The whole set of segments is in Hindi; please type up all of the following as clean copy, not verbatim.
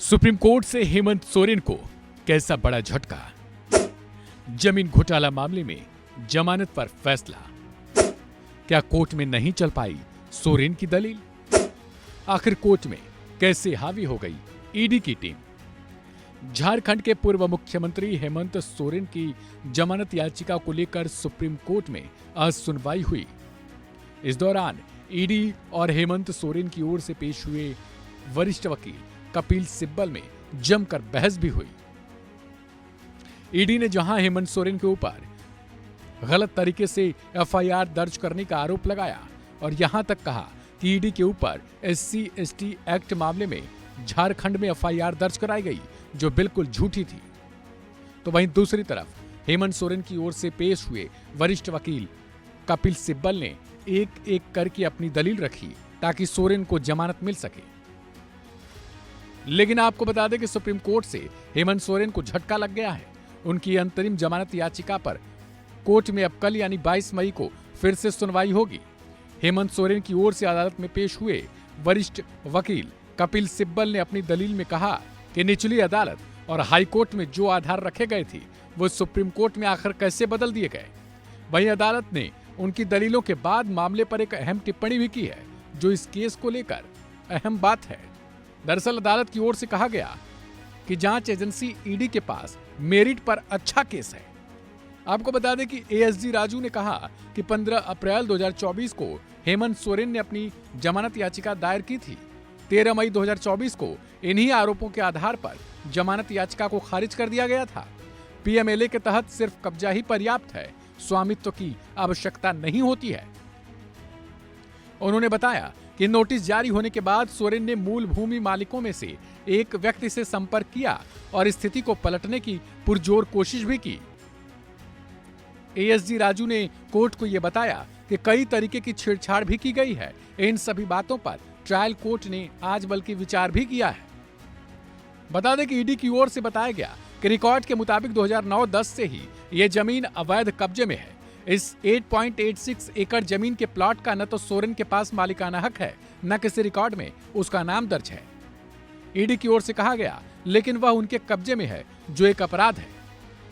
सुप्रीम कोर्ट से हेमंत सोरेन को कैसा बड़ा झटका। जमीन घोटाला मामले में जमानत पर फैसला। क्या कोर्ट में नहीं चल पाई सोरेन की दलील? आखिर कोर्ट में कैसे हावी हो गई ईडी की टीम? झारखंड के पूर्व मुख्यमंत्री हेमंत सोरेन की जमानत याचिका को लेकर सुप्रीम कोर्ट में आज सुनवाई हुई। इस दौरान ईडी और हेमंत सोरेन की ओर से पेश हुए वरिष्ठ वकील कपिल सिब्बल में जमकर बहस भी हुई। ईडी ने जहां हेमंत सोरेन के ऊपर गलत तरीके से एफआईआर दर्ज करने का आरोप लगाया और यहां तक कहा कि ईडी के ऊपर SC/ST एक्ट मामले में झारखंड में एफआईआर दर्ज कराई गई जो बिल्कुल झूठी थी, तो वहीं दूसरी तरफ हेमंत सोरेन की ओर से पेश हुए वरिष्ठ वकील कपिल सिब्बल ने एक एक करके अपनी दलील रखी ताकि सोरेन को जमानत मिल सके। लेकिन आपको बता दें कि सुप्रीम कोर्ट से हेमंत सोरेन को झटका लग गया है। उनकी अंतरिम जमानत याचिका पर कोर्ट में अब कल यानी 22 मई को फिर से सुनवाई होगी। हेमंत सोरेन की ओर से अदालत में पेश हुए वरिष्ठ वकील कपिल सिब्बल ने अपनी दलील में कहा कि निचली अदालत और हाई कोर्ट में जो आधार रखे गए थे वो सुप्रीम कोर्ट में आखिर कैसे बदल दिए गए। वहीं अदालत ने उनकी दलीलों के बाद मामले पर एक अहम टिप्पणी भी की है जो इस केस को लेकर अहम बात है। दरअसल अदालत की ओर से कहा गया कि जांच एजेंसी ईडी के पास मेरिट पर अच्छा केस है। आपको बता दें कि ASG राजू ने कहा कि 15 अप्रैल 2024 को हेमंत सोरेन ने अपनी जमानत याचिका दायर की थी। 13 मई 2024 को इन्हीं आरोपों के आधार पर जमानत याचिका को खारिज कर दिया गया था। PMLA के तहत सिर्फ कब्जा ही पर्याप्त है, स्वामित्व की आवश्यकता नहीं होती है। उन्होंने बताया कि नोटिस जारी होने के बाद सोरेन ने मूल भूमि मालिकों में से एक व्यक्ति से संपर्क किया और स्थिति को पलटने की पुरजोर कोशिश भी की। ASG राजू ने कोर्ट को यह बताया कि कई तरीके की छेड़छाड़ भी की गई है। इन सभी बातों पर ट्रायल कोर्ट ने आज बल्कि विचार भी किया है। बता दें कि ईडी की ओर से बताया गया कि रिकॉर्ड के मुताबिक 2009-10 से ही यह जमीन अवैध कब्जे में है। इस 8.86 एकड़ जमीन के प्लॉट का न तो सोरेन के पास मालिकाना हक है, न किसी रिकॉर्ड में उसका नाम दर्ज है। ईडी की ओर से कहा गया लेकिन वह उनके कब्जे में है, जो एक अपराध है।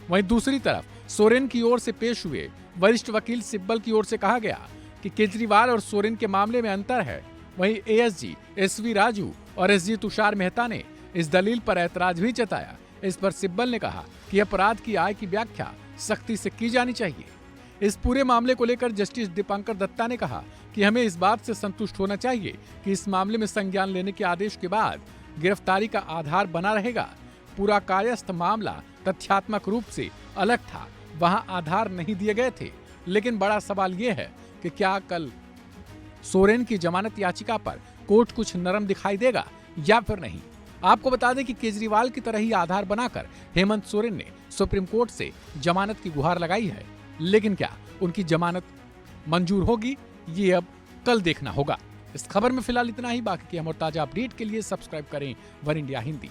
वहीं दूसरी तरफ सोरेन की ओर से पेश हुए वरिष्ठ वकील सिब्बल की ओर से कहा गया कि केजरीवाल और सोरेन के मामले में अंतर है। वहीं ASG SV राजू और SG तुषार मेहता ने इस दलील पर ऐतराज भी जताया। इस पर सिब्बल ने कहा कि अपराध की आय की व्याख्या सख्ती से की जानी चाहिए। इस पूरे मामले को लेकर जस्टिस दीपांकर दत्ता ने कहा कि हमें इस बात से संतुष्ट होना चाहिए कि इस मामले में संज्ञान लेने के आदेश के बाद गिरफ्तारी का आधार बना रहेगा। पूरा कायस्थ मामला तथ्यात्मक रूप से अलग था, वहां आधार नहीं दिए गए थे। लेकिन बड़ा सवाल यह है कि क्या कल सोरेन की जमानत याचिका पर कोर्ट कुछ नरम दिखाई देगा या फिर नहीं। आपको बता दें कि केजरीवाल की तरह ही आधार बनाकर हेमंत सोरेन ने सुप्रीम कोर्ट से जमानत की गुहार लगाई है। लेकिन क्या उनकी जमानत मंजूर होगी, ये अब कल देखना होगा। इस खबर में फिलहाल इतना ही। बाकी की हम और ताजा अपडेट के लिए सब्सक्राइब करें वन इंडिया हिंदी।